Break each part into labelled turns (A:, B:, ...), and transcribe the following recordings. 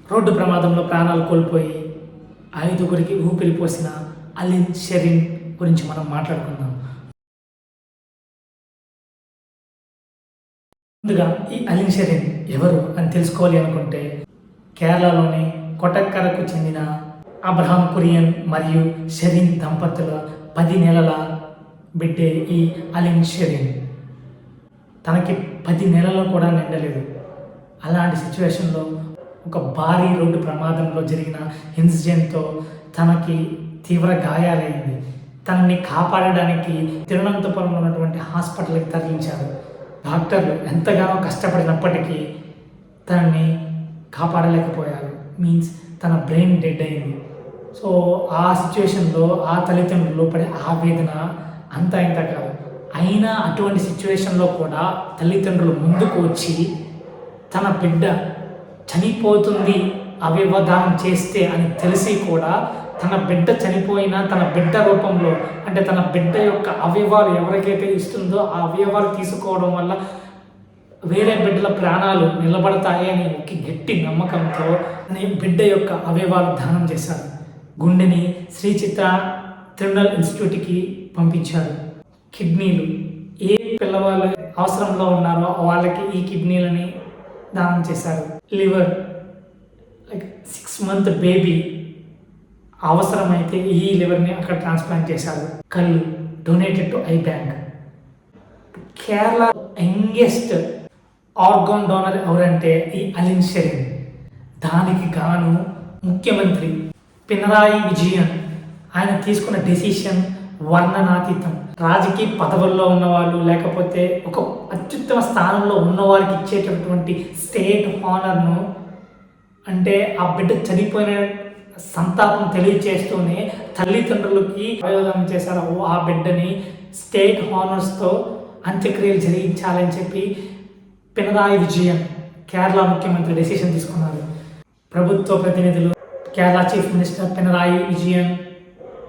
A: Road ప్రమాదంలో ప్రాణాలు కోల్పోయి 5గురికి ఊపిరి పోసిన అలిన్ షెరిన్ గురించి మనం మాట్లాడుకుందాం. ముందుగా ఈ అలిన్ షెరిన్ ఎవరు అని తెలుసుకోవాలి అనుకుంటే, కేరళలోని కొటక్కరకు చెందిన అబ్రహాం కురియన్ మరియు షెరిన్ దంపతుల 10 నెలల బిడ్డే ఈ అలిన్ షెరిన్. తనకి 10 నెలలు కూడా నిండలేదు. అలాంటి సిచ్యువేషన్లో ఒక భారీ రోడ్డు ప్రమాదంలో జరిగిన ఇన్సిడెంట్తో తనకి తీవ్ర గాయాలైంది. తనని కాపాడడానికి తిరువనంతపురంలో ఉన్నటువంటి హాస్పిటల్కి తరలించారు. డాక్టర్లు ఎంతగానో కష్టపడినప్పటికీ తనని కాపాడలేకపోయారు. మీన్స్ తన బ్రెయిన్ డెడ్ అయింది. సో ఆ సిచ్యువేషన్లో ఆ తల్లిదండ్రులు పడే ఆవేదన అంతా ఇంత కాదు. అయినా అటువంటి సిచ్యువేషన్లో కూడా తల్లిదండ్రులు ముందుకు వచ్చి తన బిడ్డ చనిపోతుంది అవయవదానం చేస్తే అని తెలిసి కూడా తన బిడ్డ చనిపోయినా తన బిడ్డ రూపంలో, అంటే తన బిడ్డ యొక్క అవయవాలు ఎవరికైతే ఇస్తుందో ఆ అవయవాలు తీసుకోవడం వల్ల వేరే బిడ్డల ప్రాణాలు నిలబడతాయి అని ఒక గట్టి నమ్మకంతో బిడ్డ యొక్క అవయవాలు దానం చేశారు. గుండెని శ్రీ చిత్ర తిరునల్ ఇన్స్టిట్యూట్కి పంపించారు. కిడ్నీలు ఏ పిల్లవాళ్ళు అవసరంలో ఉన్నారో వాళ్ళకి ఈ కిడ్నీలని దానం చేశారు. లివర్, లైక్ 6 month బేబీ అవసరమైతే ఈ లివర్ని అక్కడ ట్రాన్స్ప్లాంట్ చేశారు. కళ్ళు donated to I bank. Kerala youngest organ donor ఎవరంటే ఈ అలిన్ షెరిన్. దానికి గాను ముఖ్యమంత్రి పినరాయి విజయన్ ఆయన తీసుకున్న డెసిషన్ వర్ణనాతీతం. రాజకీయ పదవుల్లో ఉన్నవాళ్ళు లేకపోతే ఒక అత్యుత్తమ స్థానంలో ఉన్నవారికి ఇచ్చేటటువంటి స్టేట్ హానర్ను, అంటే ఆ బిడ్డ చనిపోయిన సంతాపం తెలియచేస్తూనే తల్లిదండ్రులకి ప్రయోగం చేశారు. ఆ బిడ్డని స్టేట్ హానర్స్తో అంత్యక్రియలు జరిగించాలని చెప్పి పినరాయి విజయన్ కేరళ ముఖ్యమంత్రి డెసిషన్ తీసుకున్నారు. ప్రభుత్వ ప్రతినిధులు Kerala chief minister Pinarayi Vijayan,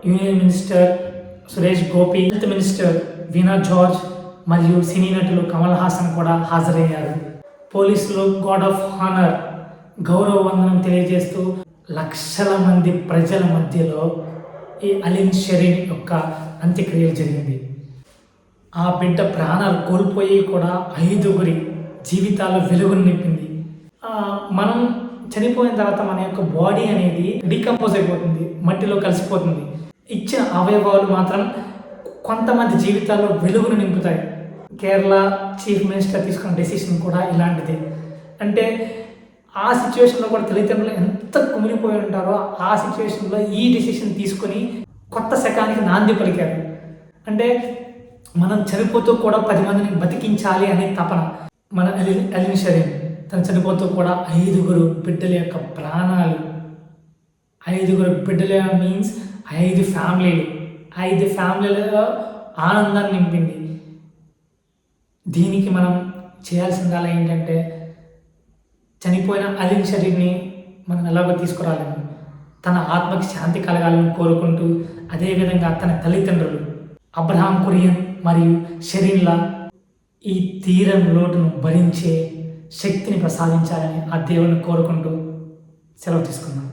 A: union minister Suresh Gopi, health minister Veena George మరియు సినీ నటులు కమల్ హాసన్ కూడా హాజరయ్యారు. పోలీసులు గార్డ్ ఆఫ్ హానర్ గౌరవ వందనం తెలియజేస్తూ లక్షల మంది ప్రజల మధ్యలో ఈ అలిన్ షెరిన్ యొక్క అంత్యక్రియలు జరిగింది. ఆ బిడ్డ ప్రాణాలు కోల్పోయి కూడా 5గురి జీవితాల్లో వెలుగును నింపింది. మనం చనిపోయిన తర్వాత మన యొక్క బాడీ అనేది డీకంపోజ్ అయిపోతుంది, మట్టిలో కలిసిపోతుంది. ఇచ్చిన అవయవాలు మాత్రం కొంతమంది జీవితాల్లో వెలుగును నింపుతాయి. కేరళ చీఫ్ మినిస్టర్ తీసుకున్న డెసిషన్ కూడా ఇలాంటిది. అంటే ఆ సిచ్యువేషన్లో కూడా తల్లిదండ్రులు ఎంత కుమిలిపోయి ఉంటారో ఆ సిచ్యువేషన్లో ఈ డెసిషన్ తీసుకొని కొత్త శకానికి నాంది పలికారు. అంటే మనం చనిపోతూ కూడా 10 మందిని బతికించాలి అనే తపన. మన అలిన్ షెరిన్ తను చనిపోతూ కూడా 5గురు బిడ్డల యొక్క ప్రాణాలు, 5గురు బిడ్డల మీన్స్ 5 ఫ్యామిలీలు, 5 ఫ్యామిలీలలో ఆనందాన్ని నింపింది. దీనికి మనం చేయాల్సిందల్లా ఏంటంటే చనిపోయిన అలిన్ షెరిన్ని మనం ఎలాగో తీసుకురాలేము. తన ఆత్మకి శాంతి కలగాలని కోరుకుంటూ, అదేవిధంగా తన తల్లిదండ్రులు అబ్రహాం కురియన్ మరియు షెరిన్ల ఈ తీరని లోటును భరించే శక్తిని ప్రసాదించాలని ఆ దేవుడిని కోరుకుంటూ సెలవు తీసుకున్నాం.